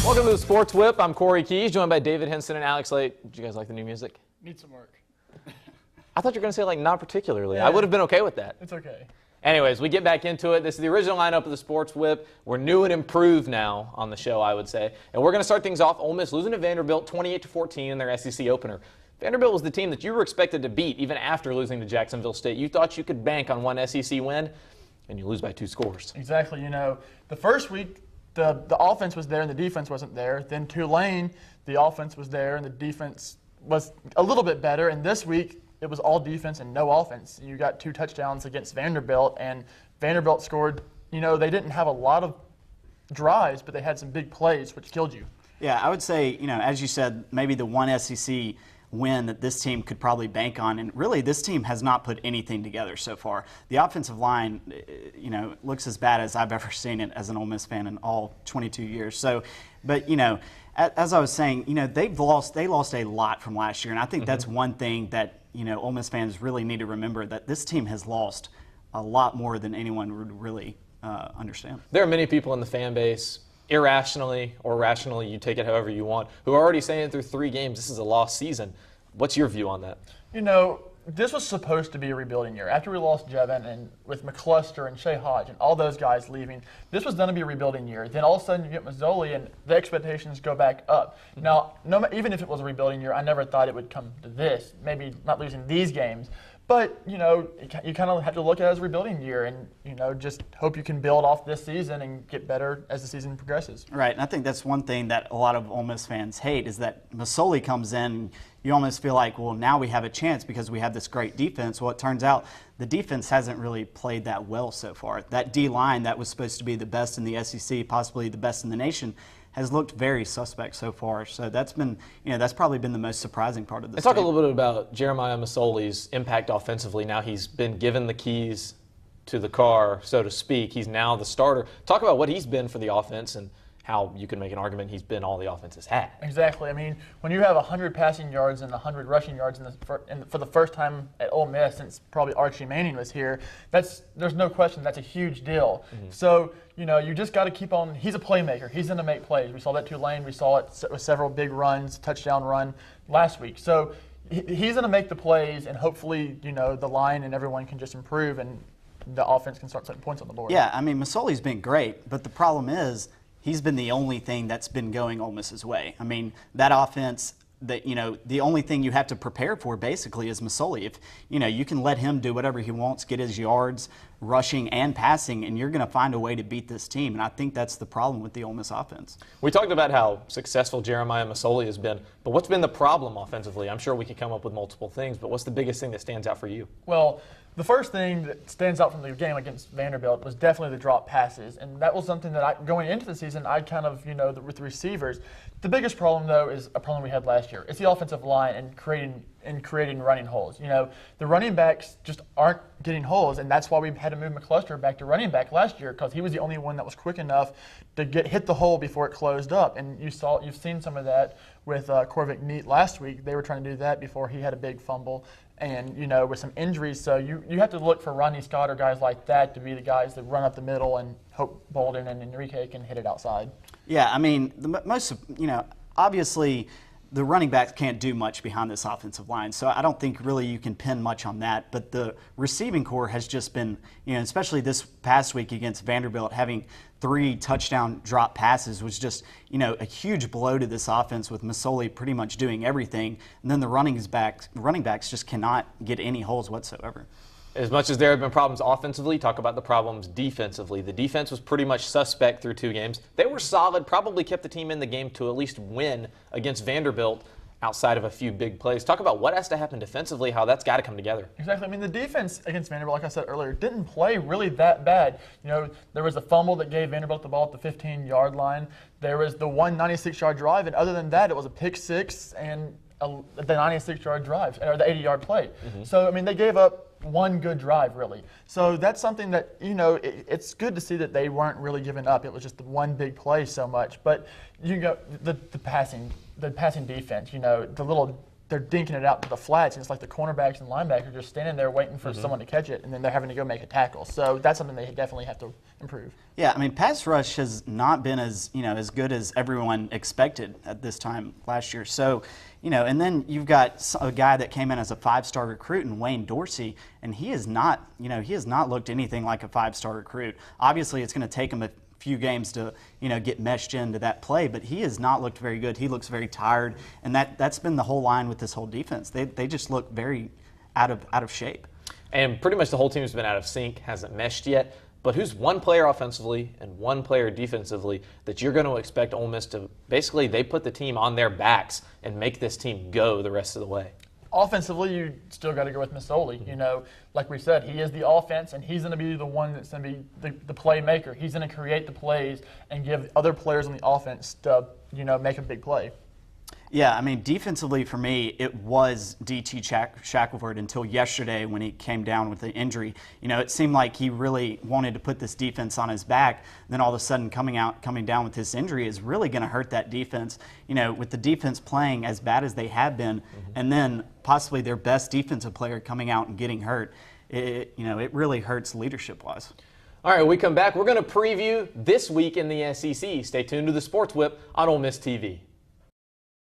Welcome to the Sports Whip. I'm Kory Keys, joined by David Henson and Alex Late. Did you guys like the new music? Needs some work. I thought you were going to say, like, not particularly. Yeah. I would have been okay with that. It's okay. Anyways, we get back into it. This is the original lineup of the Sports Whip. We're new and improved now on the show, I would say. And we're going to start things off. Ole Miss losing to Vanderbilt 28-14 in their SEC opener. Vanderbilt was the team that you were expected to beat even after losing to Jacksonville State. You thought you could bank on one SEC win, and you lose by 2 scores. Exactly. You know, the first week, the offense was there and the defense wasn't there. Then Tulane, the offense was there and the defense was a little bit better. And this week, it was all defense and no offense. You got 2 touchdowns against Vanderbilt, and Vanderbilt scored. You know, they didn't have a lot of drives, but they had some big plays, which killed you. Yeah, I would say, you know, as you said, maybe the one SEC win that this team could probably bank on. And really, this team has not put anything together so far. The offensive line, you know, looks as bad as I've ever seen it as an Ole Miss fan in all 22 years. So, but, you know, as I was saying, you know, they lost a lot from last year. And I think that's one thing that, you know, Ole Miss fans really need to remember, that this team has lost a lot more than anyone would really understand. There are many people in the fan base, irrationally or rationally, you take it however you want, who are already saying through 3 games this is a lost season. What's your view on that? You know, this was supposed to be a rebuilding year. After we lost Jevin and with McCluster and Shea Hodge and all those guys leaving, this was going to be a rebuilding year. Then all of a sudden you get Mazzoli and the expectations go back up. Now, even if it was a rebuilding year, I never thought it would come to this. Maybe not losing these games. But, you know, you kind of have to look at it as a rebuilding year and, you know, just hope you can build off this season and get better as the season progresses. Right, and I think that's one thing that a lot of Ole Miss fans hate, is that Mazzoli comes in, you almost feel like, well, now we have a chance because we have this great defense. Well, it turns out the defense hasn't really played that well so far. That D-line that was supposed to be the best in the SEC, possibly the best in the nation, has looked very suspect so far. So that's been, you know, that's probably been the most surprising part of this. Let's talk a little bit about Jeremiah Mazzoli's impact offensively. Now he's been given the keys to the car, so to speak. He's now the starter. Talk about what he's been for the offense and how you can make an argument he's been all the offense has had. Exactly. I mean, when you have 100 passing yards and 100 rushing yards for the first time at Ole Miss since probably Archie Manning was here, there's no question that's a huge deal. So, you know, you just got to keep on. He's a playmaker. He's going to make plays. We saw that Tulane. We saw it with several big runs, touchdown run last week. So he's going to make the plays, and hopefully, you know, the line and everyone can just improve and the offense can start putting points on the board. Yeah, I mean, Mazzoli's been great, but the problem is he's been the only thing that's been going Ole Miss's way. I mean, that offense, that, you know, the only thing you have to prepare for basically is Mazzoli. If, you know, you can let him do whatever he wants, get his yards rushing and passing, and you're going to find a way to beat this team. And I think that's the problem with the Ole Miss offense. We talked about how successful Jeremiah Mazzoli has been, but what's been the problem offensively? I'm sure we could come up with multiple things, but what's the biggest thing that stands out for you? Well, the first thing that stands out from the game against Vanderbilt was definitely the drop passes, and that was something that going into the season, I kind of, you know, with the receivers. The biggest problem, though, is a problem we had last year. It's the offensive line and creating running holes. You know, the running backs just aren't getting holes, and that's why we had to move McCluster back to running back last year, because he was the only one that was quick enough to hit the hole before it closed up. And you've seen some of that with Corvick Neat last week. They were trying to do that before he had a big fumble. And, you know, with some injuries, so you have to look for Ronnie Scott or guys like that to be the guys that run up the middle and hope Bolden and Enrique can hit it outside. Yeah, I mean, most, you know, obviously the running backs can't do much behind this offensive line, so I don't think really you can pin much on that. But the receiving core has just been, you know, especially this past week against Vanderbilt, having 3 touchdown drop passes was just, you know, a huge blow to this offense, with Mazzoli pretty much doing everything. And then the running backs just cannot get any holes whatsoever. As much as there have been problems offensively, talk about the problems defensively. The defense was pretty much suspect through 2 games. They were solid, probably kept the team in the game to at least win against Vanderbilt outside of a few big plays. Talk about what has to happen defensively, how that's got to come together. Exactly. I mean, the defense against Vanderbilt, like I said earlier, didn't play really that bad. You know, there was a fumble that gave Vanderbilt the ball at the 15-yard line. There was the 196-yard drive, and other than that, it was a pick 6 and the 96-yard drive, or the 80-yard play. So, I mean, they gave up one good drive, really. So that's something that, you know, it's good to see that they weren't really giving up. It was just the one big play so much. But you go the passing defense, you know, the little they're dinking it out to the flats, and it's like the cornerbacks and linebackers just standing there waiting for someone to catch it, and then they're having to go make a tackle. So that's something they definitely have to improve. Yeah, I mean, pass rush has not been as as good as everyone expected at this time last year. So, and then you've got a guy that came in as a 5-star recruit in Wayne Dorsey, and he has not looked anything like a 5-star recruit. Obviously, it's going to take him a few games to get meshed into that play, but he has not looked very good. He looks very tired, and that's been the whole line with this whole defense. They just look very out of shape. And pretty much the whole team has been out of sync, hasn't meshed yet. But who's one player offensively and one player defensively that you're going to expect Ole Miss to basically they put the team on their backs and make this team go the rest of the way? Offensively, you still got to go with Masoli. Like we said, he is the offense, and he's going to be the one that's going to be the playmaker. He's going to create the plays and give other players on the offense to, make a big play. Yeah, I mean, defensively for me, it was D.T. Shackelford until yesterday when he came down with the injury. It seemed like he really wanted to put this defense on his back. Then all of a sudden coming down with this injury is really going to hurt that defense. With the defense playing as bad as they have been, and then possibly their best defensive player coming out and getting hurt, it really hurts leadership-wise. All right, when we come back, we're going to preview this week in the SEC. Stay tuned to the Sports Whip on Ole Miss TV.